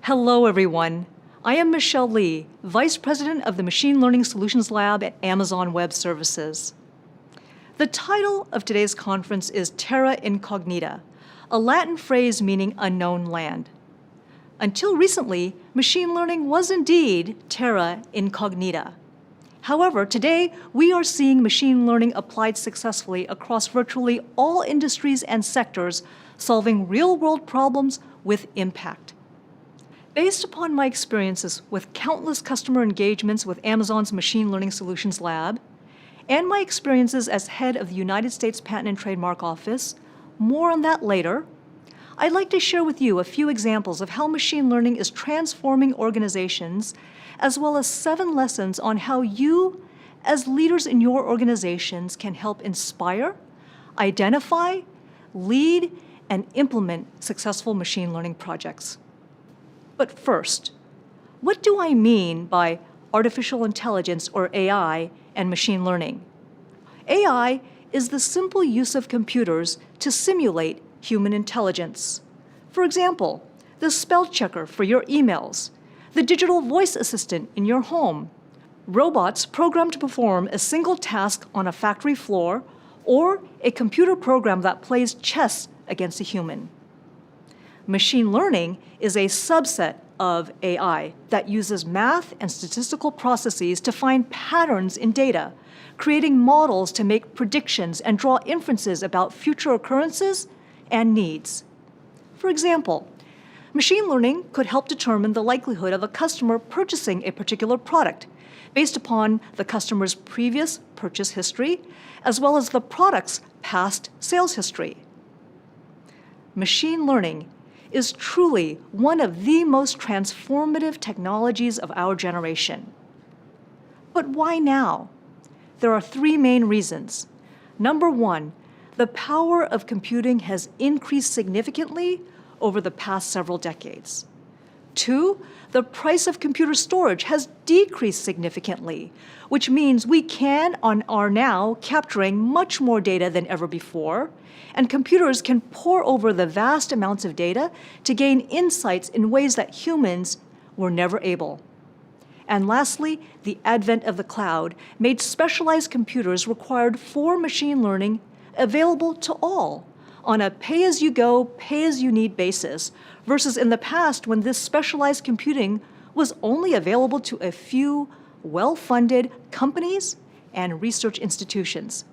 Hello, everyone. I am Michelle Lee, Vice President of the Machine Learning Solutions Lab at Amazon Web Services. The title of today's conference is Terra Incognita, a Latin phrase meaning unknown land. Until recently, machine learning was indeed terra incognita. However, today we are seeing machine learning applied successfully across virtually all industries and sectors, solving real-world problems with impact. Based upon my experiences with countless customer engagements with Amazon's Machine Learning Solutions Lab, and my experiences as head of the United States Patent and Trademark Office, more on that later, I'd like to share with you a few examples of how machine learning is transforming organizations, as well as 7 lessons on how you, as leaders in your organizations, can help inspire, identify, lead, and implement successful machine learning projects. But first, what do I mean by artificial intelligence, or AI, and machine learning? AI is the simple use of computers to simulate human intelligence. For example, the spell checker for your emails, the digital voice assistant in your home, robots programmed to perform a single task on a factory floor, or a computer program that plays chess against a human. Machine learning is a subset of AI that uses math and statistical processes to find patterns in data, creating models to make predictions and draw inferences about future occurrences and needs. For example, machine learning could help determine the likelihood of a customer purchasing a particular product based upon the customer's previous purchase history, as well as the product's past sales history. Machine learning is truly one of the most transformative technologies of our generation. But why now? There are 3 main reasons. Number 1, the power of computing has increased significantly over the past several decades. 2, the price of computer storage has decreased significantly, which means we can and are now capturing much more data than ever before, and computers can pore over the vast amounts of data to gain insights in ways that humans were never able. And lastly, the advent of the cloud made specialized computers required for machine learning available to all on a pay-as-you-go, pay-as-you-need basis, versus in the past when this specialized computing was only available to a few well-funded companies and research institutions.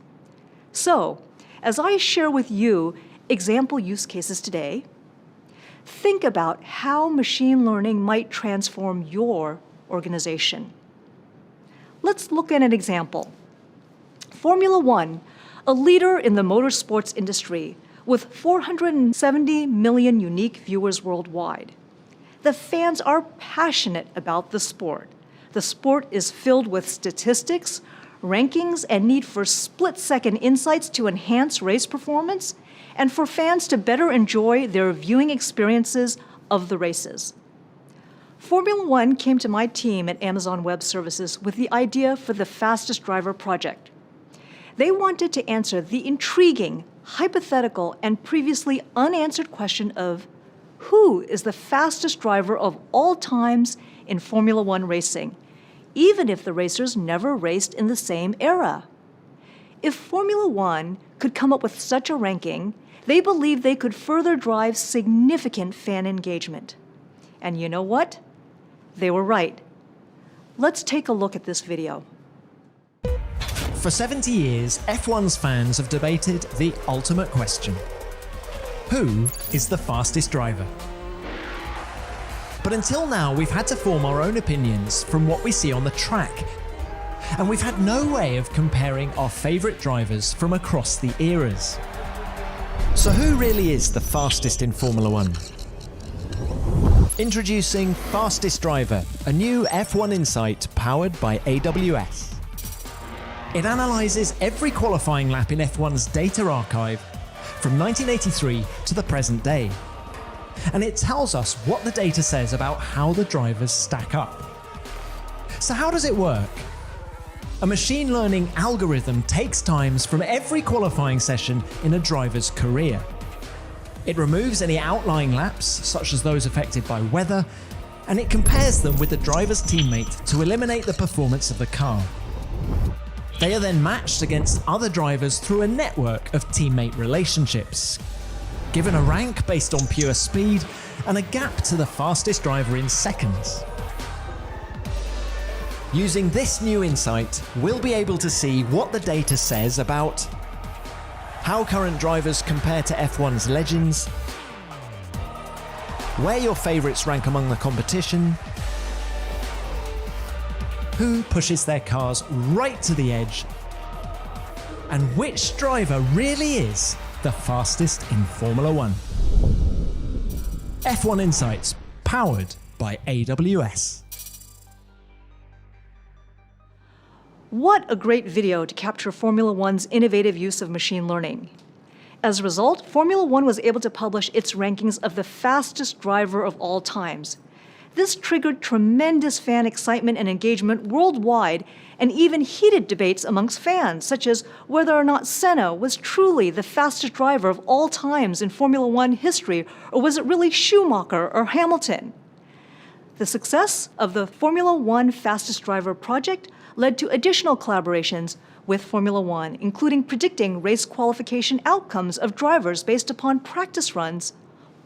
So, as I share with you example use cases today, think about how machine learning might transform your organization. Let's look at an example. Formula One, a leader in the motorsports industry with 470 million unique viewers worldwide. The fans are passionate about the sport. The sport is filled with statistics, rankings, and need for split-second insights to enhance race performance and for fans to better enjoy their viewing experiences of the races. Formula One came to my team at Amazon Web Services with the idea for the Fastest Driver project. They wanted to answer the intriguing, hypothetical, and previously unanswered question of who is the fastest driver of all times in Formula One racing, even if the racers never raced in the same era. If Formula One could come up with such a ranking, they believed they could further drive significant fan engagement. And you know what? They were right. Let's take a look at this video. For 70 years, F1's fans have debated the ultimate question. Who is the fastest driver? But until now, we've had to form our own opinions from what we see on the track. And we've had no way of comparing our favourite drivers from across the eras. So who really is the fastest in Formula One? Introducing Fastest Driver, a new F1 insight powered by AWS. It analyses every qualifying lap in F1's data archive from 1983 to the present day. And it tells us what the data says about how the drivers stack up. So how does it work? A machine learning algorithm takes times from every qualifying session in a driver's career. It removes any outlying laps, such as those affected by weather, and it compares them with the driver's teammate to eliminate the performance of the car. They are then matched against other drivers through a network of teammate relationships, given a rank based on pure speed and a gap to the fastest driver in seconds. Using this new insight, we'll be able to see what the data says about how current drivers compare to F1's legends, where your favourites rank among the competition, who pushes their cars right to the edge, and which driver really is the fastest in Formula One. F1 Insights, powered by AWS. What a great video to capture Formula One's innovative use of machine learning. As a result, Formula One was able to publish its rankings of the fastest driver of all times. This triggered tremendous fan excitement and engagement worldwide, and even heated debates amongst fans, such as whether or not Senna was truly the fastest driver of all times in Formula One history, or was it really Schumacher or Hamilton? The success of the Formula One Fastest Driver project led to additional collaborations with Formula One, including predicting race qualification outcomes of drivers based upon practice runs,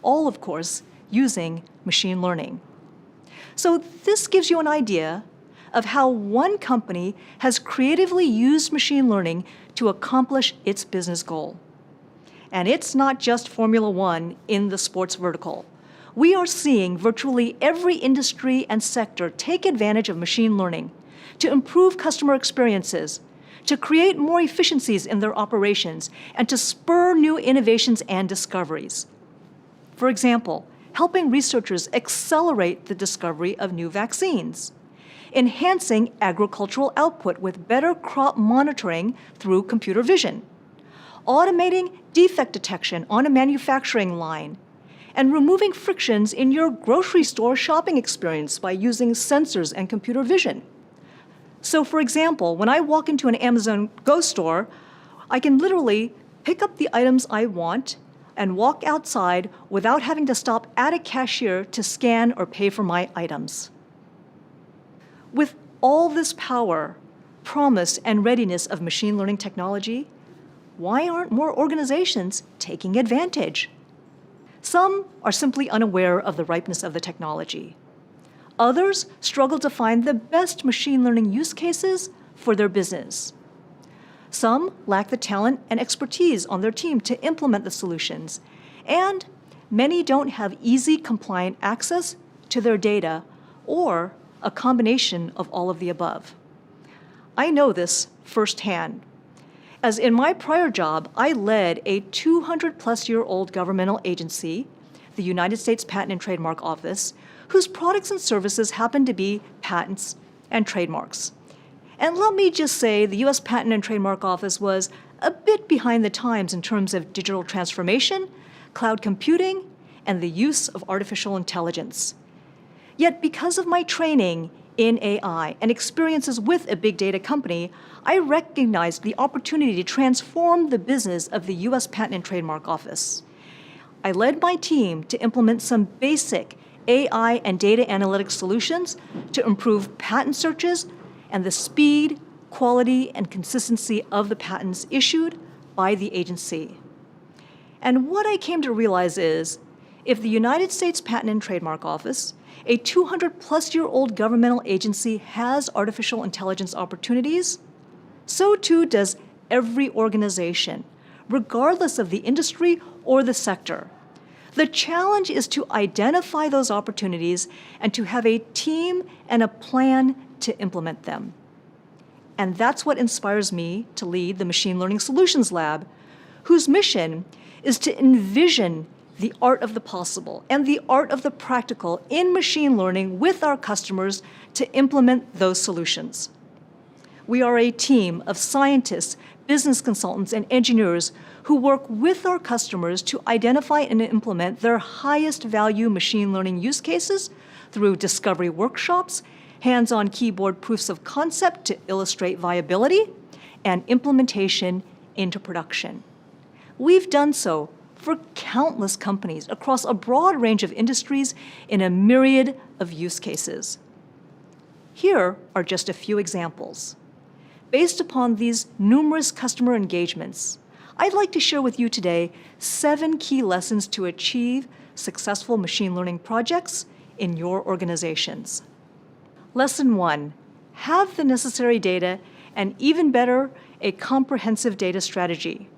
all, of course, using machine learning. So this gives you an idea of how one company has creatively used machine learning to accomplish its business goal. And it's not just Formula One in the sports vertical. We are seeing virtually every industry and sector take advantage of machine learning to improve customer experiences, to create more efficiencies in their operations, and to spur new innovations and discoveries. For example, helping researchers accelerate the discovery of new vaccines, enhancing agricultural output with better crop monitoring through computer vision, automating defect detection on a manufacturing line, and removing frictions in your grocery store shopping experience by using sensors and computer vision. So for example, when I walk into an Amazon Go store, I can literally pick up the items I want and walk outside without having to stop at a cashier to scan or pay for my items. With all this power, promise, and readiness of machine learning technology, why aren't more organizations taking advantage? Some are simply unaware of the ripeness of the technology. Others struggle to find the best machine learning use cases for their business. Some lack the talent and expertise on their team to implement the solutions, and many don't have easy, compliant access to their data or a combination of all of the above. I know this firsthand, as in my prior job, I led a 200-plus-year-old governmental agency, the United States Patent and Trademark Office, whose products and services happen to be patents and trademarks. And let me just say, the US Patent and Trademark Office was a bit behind the times in terms of digital transformation, cloud computing, and the use of artificial intelligence. Yet because of my training in AI and experiences with a big data company, I recognized the opportunity to transform the business of the US Patent and Trademark Office. I led my team to implement some basic AI and data analytics solutions to improve patent searches and the speed, quality, and consistency of the patents issued by the agency. And what I came to realize is, if the United States Patent and Trademark Office, a 200-plus-year-old governmental agency, has artificial intelligence opportunities, so too does every organization, regardless of the industry or the sector. The challenge is to identify those opportunities and to have a team and a plan to implement them. And that's what inspires me to lead the Machine Learning Solutions Lab, whose mission is to envision the art of the possible and the art of the practical in machine learning with our customers to implement those solutions. We are a team of scientists, business consultants, and engineers who work with our customers to identify and implement their highest value machine learning use cases through discovery workshops, hands-on keyboard proofs of concept to illustrate viability, and implementation into production. We've done so for countless companies across a broad range of industries in a myriad of use cases. Here are just a few examples. Based upon these numerous customer engagements, I'd like to share with you today 7 key lessons to achieve successful machine learning projects in your organizations. Lesson 1, have the necessary data and, even better, a comprehensive data strategy.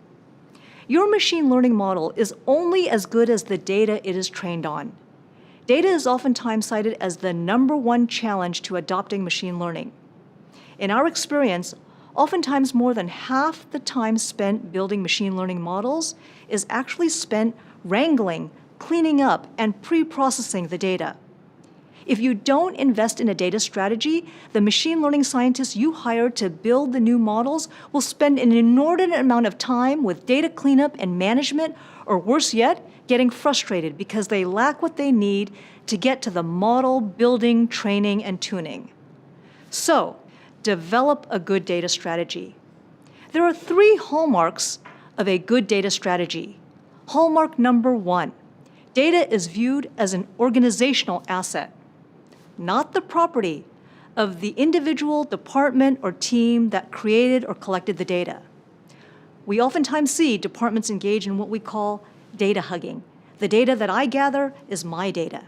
Your machine learning model is only as good as the data it is trained on. Data is oftentimes cited as the #1 challenge to adopting machine learning. In our experience, oftentimes more than half the time spent building machine learning models is actually spent wrangling, cleaning up, and pre-processing the data. If you don't invest in a data strategy, the machine learning scientists you hire to build the new models will spend an inordinate amount of time with data cleanup and management, or worse yet, getting frustrated because they lack what they need to get to the model building, training, and tuning. So, develop a good data strategy. There are 3 hallmarks of a good data strategy. Hallmark number 1, data is viewed as an organizational asset, not the property of the individual department or team that created or collected the data. We oftentimes see departments engage in what we call data hugging. The data that I gather is my data.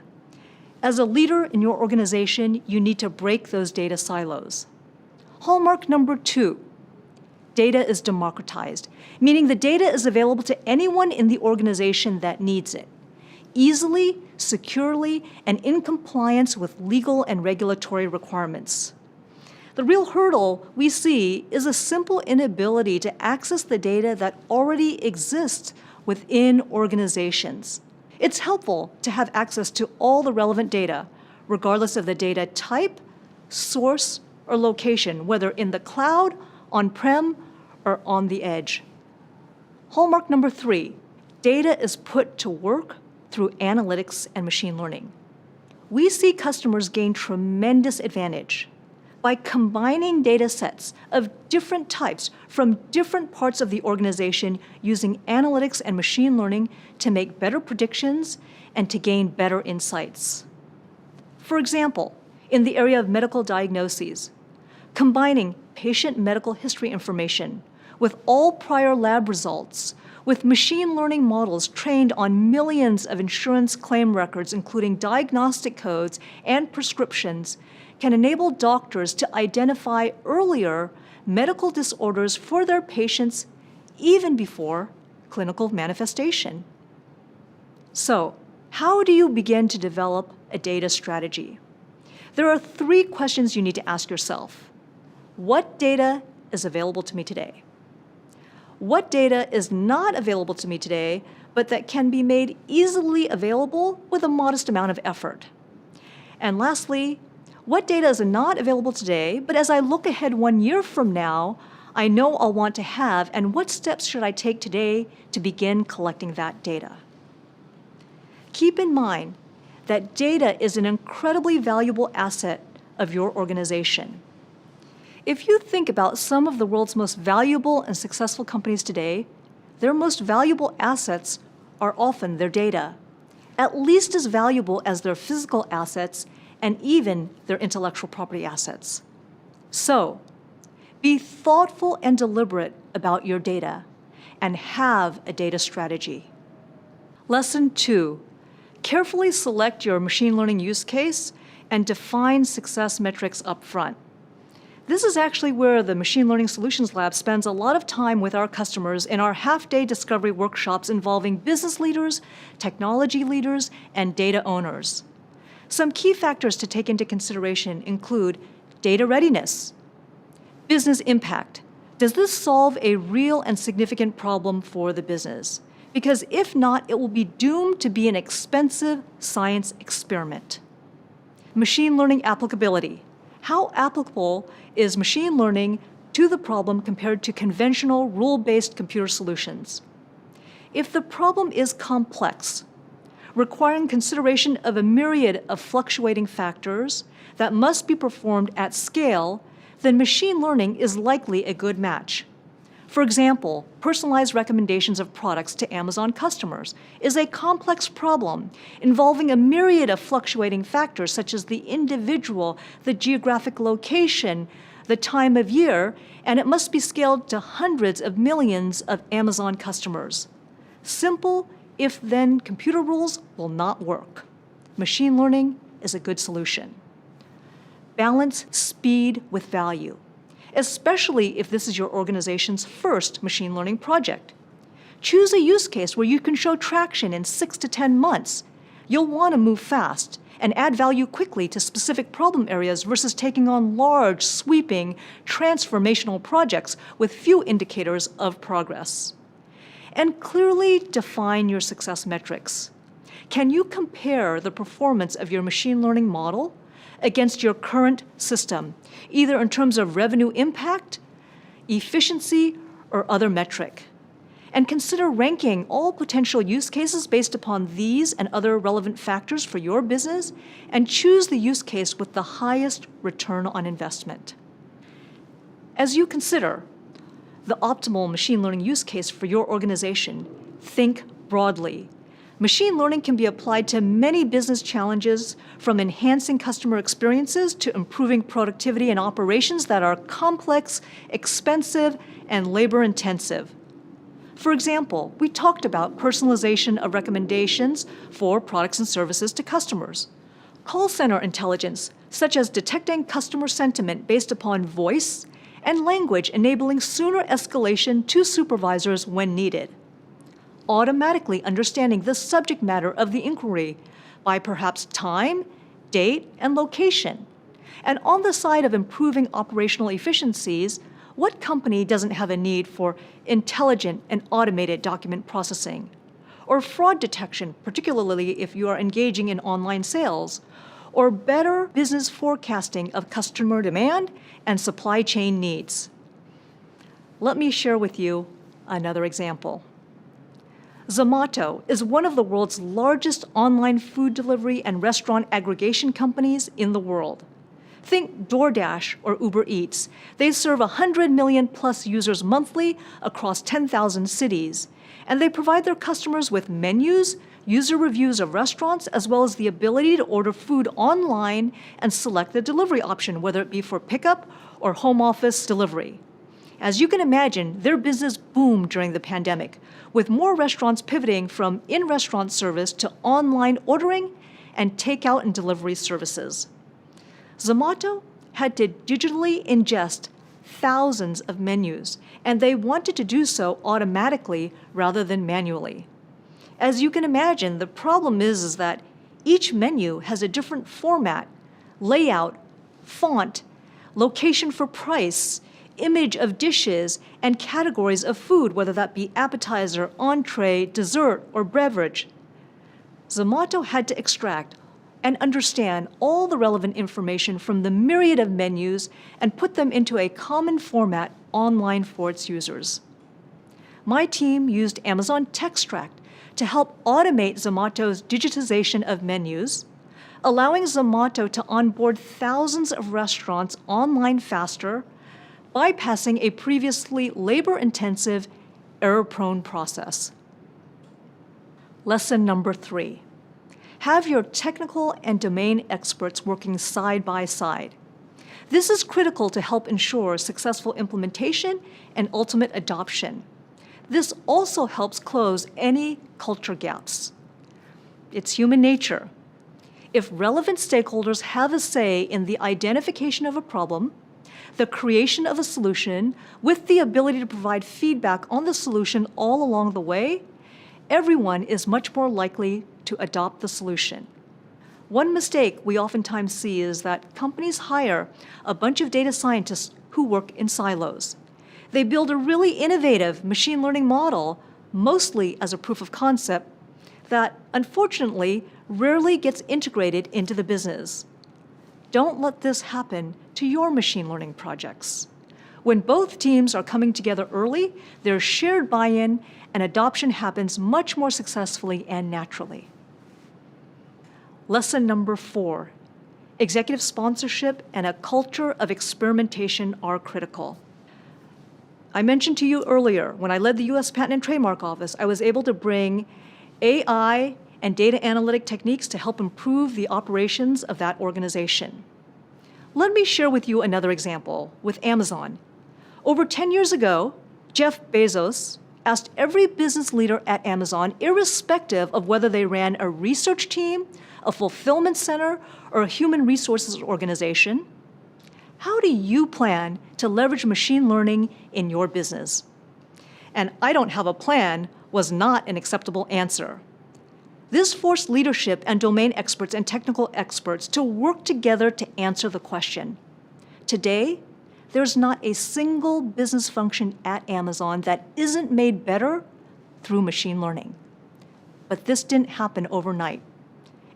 As a leader in your organization, you need to break those data silos. Hallmark number 2, data is democratized, meaning the data is available to anyone in the organization that needs it, easily, securely, and in compliance with legal and regulatory requirements. The real hurdle we see is a simple inability to access the data that already exists within organizations. It's helpful to have access to all the relevant data, regardless of the data type, source, or location, whether in the cloud, on-prem, or on the edge. Hallmark number 3, data is put to work through analytics and machine learning. We see customers gain tremendous advantage by combining data sets of different types from different parts of the organization using analytics and machine learning to make better predictions and to gain better insights. For example, in the area of medical diagnoses, combining patient medical history information with all prior lab results with machine learning models trained on millions of insurance claim records, including diagnostic codes and prescriptions, can enable doctors to identify earlier medical disorders for their patients even before clinical manifestation. So, how do you begin to develop a data strategy? There are 3 questions you need to ask yourself. What data is available to me today? What data is not available to me today, but that can be made easily available with a modest amount of effort? And lastly, what data is not available today, but as I look ahead 1 year from now, I know I'll want to have, and what steps should I take today to begin collecting that data? Keep in mind that data is an incredibly valuable asset of your organization. If you think about some of the world's most valuable and successful companies today, their most valuable assets are often their data, at least as valuable as their physical assets and even their intellectual property assets. So, be thoughtful and deliberate about your data and have a data strategy. Lesson 2, carefully select your machine learning use case and define success metrics up front. This is actually where the Machine Learning Solutions Lab spends a lot of time with our customers in our half-day discovery workshops involving business leaders, technology leaders, and data owners. Some key factors to take into consideration include data readiness, business impact. Does this solve a real and significant problem for the business? Because if not, it will be doomed to be an expensive science experiment. Machine learning applicability. How applicable is machine learning to the problem compared to conventional rule-based computer solutions? If the problem is complex, requiring consideration of a myriad of fluctuating factors that must be performed at scale, then machine learning is likely a good match. For example, personalized recommendations of products to Amazon customers is a complex problem involving a myriad of fluctuating factors such as the individual, the geographic location, the time of year, and it must be scaled to hundreds of millions of Amazon customers. Simple if-then computer rules will not work. Machine learning is a good solution. Balance speed with value, especially if this is your organization's first machine learning project. Choose a use case where you can show traction in 6 to 10 months. You'll want to move fast and add value quickly to specific problem areas versus taking on large, sweeping, transformational projects with few indicators of progress. And clearly define your success metrics. Can you compare the performance of your machine learning model against your current system, either in terms of revenue impact, efficiency, or other metric? And consider ranking all potential use cases based upon these and other relevant factors for your business, and choose the use case with the highest return on investment. As you consider the optimal machine learning use case for your organization, think broadly. Machine learning can be applied to many business challenges, from enhancing customer experiences to improving productivity in operations that are complex, expensive, and labor-intensive. For example, we talked about personalization of recommendations for products and services to customers. Call center intelligence, such as detecting customer sentiment based upon voice, and language enabling sooner escalation to supervisors when needed. Automatically understanding the subject matter of the inquiry by perhaps time, date, and location. And on the side of improving operational efficiencies, what company doesn't have a need for intelligent and automated document processing? Or fraud detection, particularly if you are engaging in online sales? Or better business forecasting of customer demand and supply chain needs? Let me share with you another example. Zomato is one of the world's largest online food delivery and restaurant aggregation companies in the world. Think DoorDash or Uber Eats. They serve 100 million plus users monthly across 10,000 cities, and they provide their customers with menus, user reviews of restaurants, as well as the ability to order food online and select the delivery option, whether it be for pickup or home office delivery. As you can imagine, their business boomed during the pandemic, with more restaurants pivoting from in-restaurant service to online ordering and takeout and delivery services. Zomato had to digitally ingest thousands of menus, and they wanted to do so automatically rather than manually. As you can imagine, the problem is that each menu has a different format, layout, font, location for price, image of dishes, and categories of food, whether that be appetizer, entree, dessert, or beverage. Zomato had to extract and understand all the relevant information from the myriad of menus and put them into a common format online for its users. My team used Amazon TextRact to help automate Zomato's digitization of menus, allowing Zomato to onboard thousands of restaurants online faster, bypassing a previously labor-intensive, error-prone process. Lesson number 3. Have your technical and domain experts working side by side. This is critical to help ensure successful implementation and ultimate adoption. This also helps close any culture gaps. It's human nature. If relevant stakeholders have a say in the identification of a problem, the creation of a solution, with the ability to provide feedback on the solution all along the way, everyone is much more likely to adopt the solution. One mistake we oftentimes see is that companies hire a bunch of data scientists who work in silos. They build a really innovative machine learning model, mostly as a proof of concept, that unfortunately rarely gets integrated into the business. Don't let this happen to your machine learning projects. When both teams are coming together early, there's shared buy-in and adoption happens much more successfully and naturally. Lesson number 4. Executive sponsorship and a culture of experimentation are critical. I mentioned to you earlier, when I led the US Patent and Trademark Office, I was able to bring AI and data analytic techniques to help improve the operations of that organization. Let me share with you another example with Amazon. Over 10 years ago, Jeff Bezos asked every business leader at Amazon, irrespective of whether they ran a research team, a fulfillment center, or a human resources organization, how do you plan to leverage machine learning in your business? And "I don't have a plan" was not an acceptable answer. This forced leadership and domain experts and technical experts to work together to answer the question. Today, there's not a single business function at Amazon that isn't made better through machine learning. But this didn't happen overnight.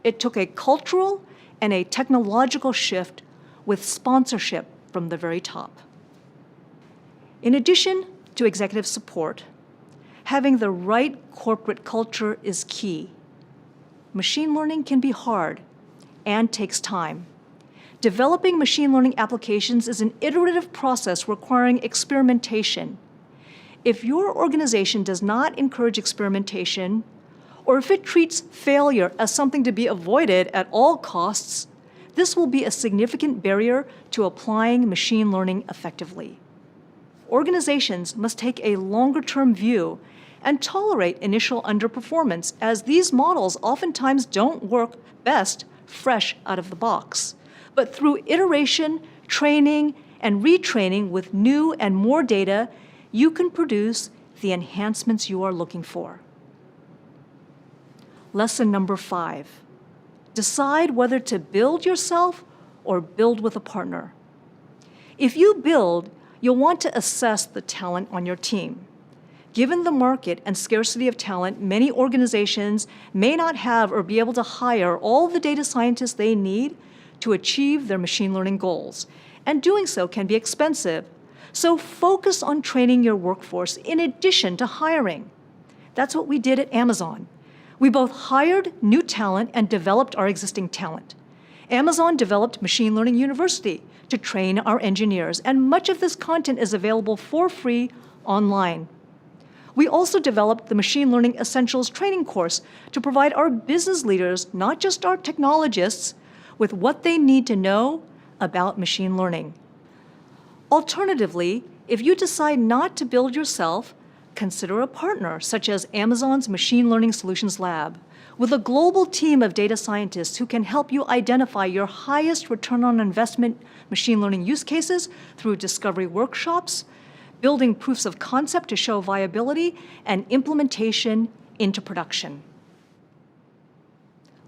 It took a cultural and a technological shift with sponsorship from the very top. In addition to executive support, having the right corporate culture is key. Machine learning can be hard and takes time. Developing machine learning applications is an iterative process requiring experimentation. If your organization does not encourage experimentation, or if it treats failure as something to be avoided at all costs, this will be a significant barrier to applying machine learning effectively. Organizations must take a longer-term view and tolerate initial underperformance, as these models oftentimes don't work best fresh out of the box. But through iteration, training, and retraining with new and more data, you can produce the enhancements you are looking for. Lesson number 5. Decide whether to build yourself or build with a partner. If you build, you'll want to assess the talent on your team. Given the market and scarcity of talent, many organizations may not have or be able to hire all the data scientists they need to achieve their machine learning goals, and doing so can be expensive. So focus on training your workforce in addition to hiring. That's what we did at Amazon. We both hired new talent and developed our existing talent. Amazon developed Machine Learning University to train our engineers, and much of this content is available for free online. We also developed the Machine Learning Essentials training course to provide our business leaders, not just our technologists, with what they need to know about machine learning. Alternatively, if you decide not to build yourself, consider a partner, such as Amazon's Machine Learning Solutions Lab, with a global team of data scientists who can help you identify your highest return on investment machine learning use cases through discovery workshops, building proofs of concept to show viability, and implementation into production.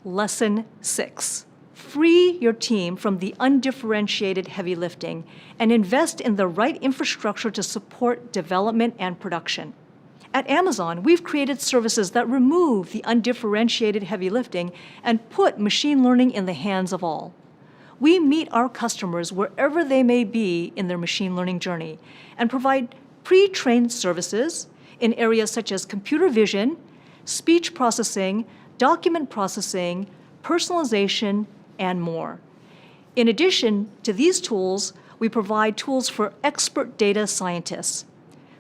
Lesson 6. Free your team from the undifferentiated heavy lifting and invest in the right infrastructure to support development and production. At Amazon, we've created services that remove the undifferentiated heavy lifting and put machine learning in the hands of all. We meet our customers wherever they may be in their machine learning journey and provide pre-trained services in areas such as computer vision, speech processing, document processing, personalization, and more. In addition to these tools, we provide tools for expert data scientists.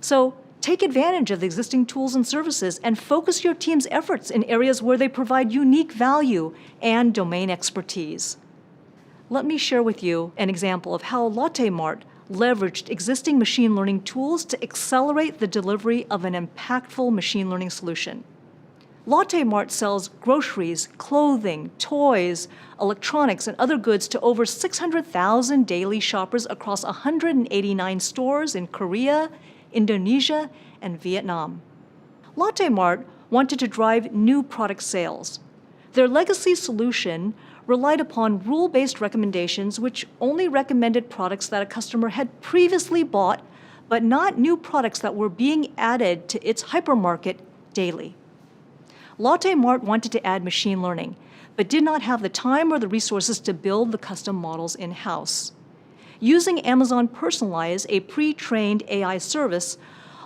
So take advantage of the existing tools and services and focus your team's efforts in areas where they provide unique value and domain expertise. Let me share with you an example of how Latte Mart leveraged existing machine learning tools to accelerate the delivery of an impactful machine learning solution. Latte Mart sells groceries, clothing, toys, electronics, and other goods to over 600,000 daily shoppers across 189 stores in Korea, Indonesia, and Vietnam. Latte Mart wanted to drive new product sales. Their legacy solution relied upon rule-based recommendations which only recommended products that a customer had previously bought, but not new products that were being added to its hypermarket daily. Latte Mart wanted to add machine learning, but did not have the time or the resources to build the custom models in-house. Using Amazon Personalize, a pre-trained AI service,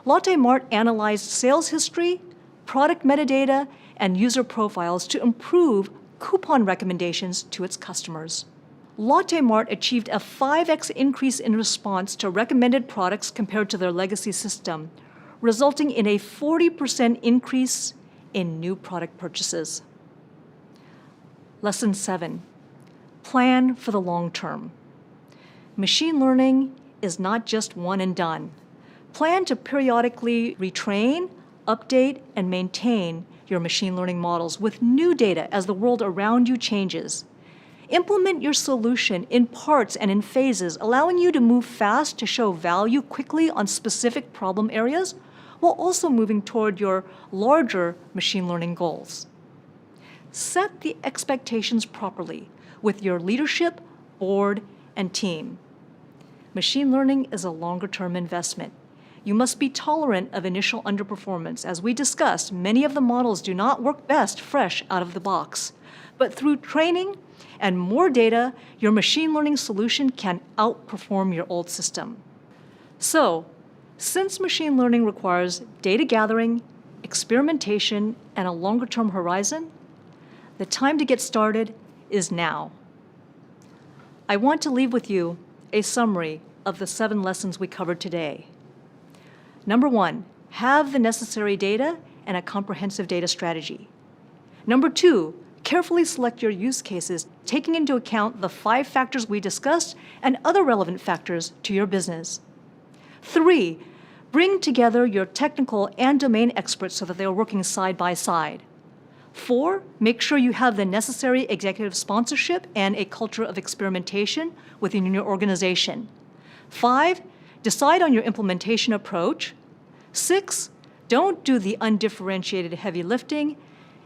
Latte Mart analyzed sales history, product metadata, and user profiles to improve coupon recommendations to its customers. Latte Mart achieved a 5x increase in response to recommended products compared to their legacy system, resulting in a 40% increase in new product purchases. Lesson 7, plan for the long term. Machine learning is not just one and done. Plan to periodically retrain, update, and maintain your machine learning models with new data as the world around you changes. Implement your solution in parts and in phases, allowing you to move fast to show value quickly on specific problem areas, while also moving toward your larger machine learning goals. Set the expectations properly with your leadership, board, and team. Machine learning is a longer-term investment. You must be tolerant of initial underperformance. As we discussed, many of the models do not work best fresh out of the box. But through training and more data, your machine learning solution can outperform your old system. So, since machine learning requires data gathering, experimentation, and a longer-term horizon, the time to get started is now. I want to leave with you a summary of the 7 lessons we covered today. Number 1, have the necessary data and a comprehensive data strategy. Number 2, carefully select your use cases, taking into account the 5 factors we discussed and other relevant factors to your business. 3, bring together your technical and domain experts so that they are working side by side. 4, make sure you have the necessary executive sponsorship and a culture of experimentation within your organization. 5, decide on your implementation approach. 6, don't do the undifferentiated heavy lifting.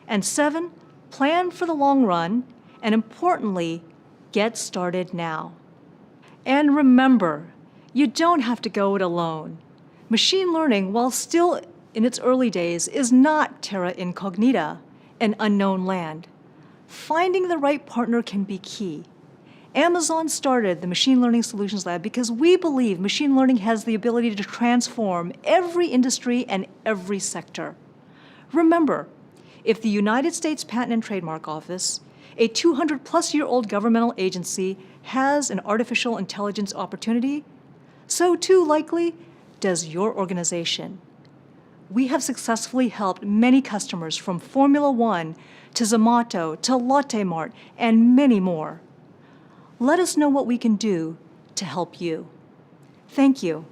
And 7, plan for the long run, and importantly, get started now. And remember, you don't have to go it alone. Machine learning, while still in its early days, is not terra incognita, an unknown land. Finding the right partner can be key. Amazon started the Machine Learning Solutions Lab because we believe machine learning has the ability to transform every industry and every sector. Remember, if the United States Patent and Trademark Office, a 200-plus-year-old governmental agency, has an artificial intelligence opportunity, so too likely does your organization. We have successfully helped many customers from Formula One to Zomato to Latte Mart and many more. Let us know what we can do to help you. Thank you.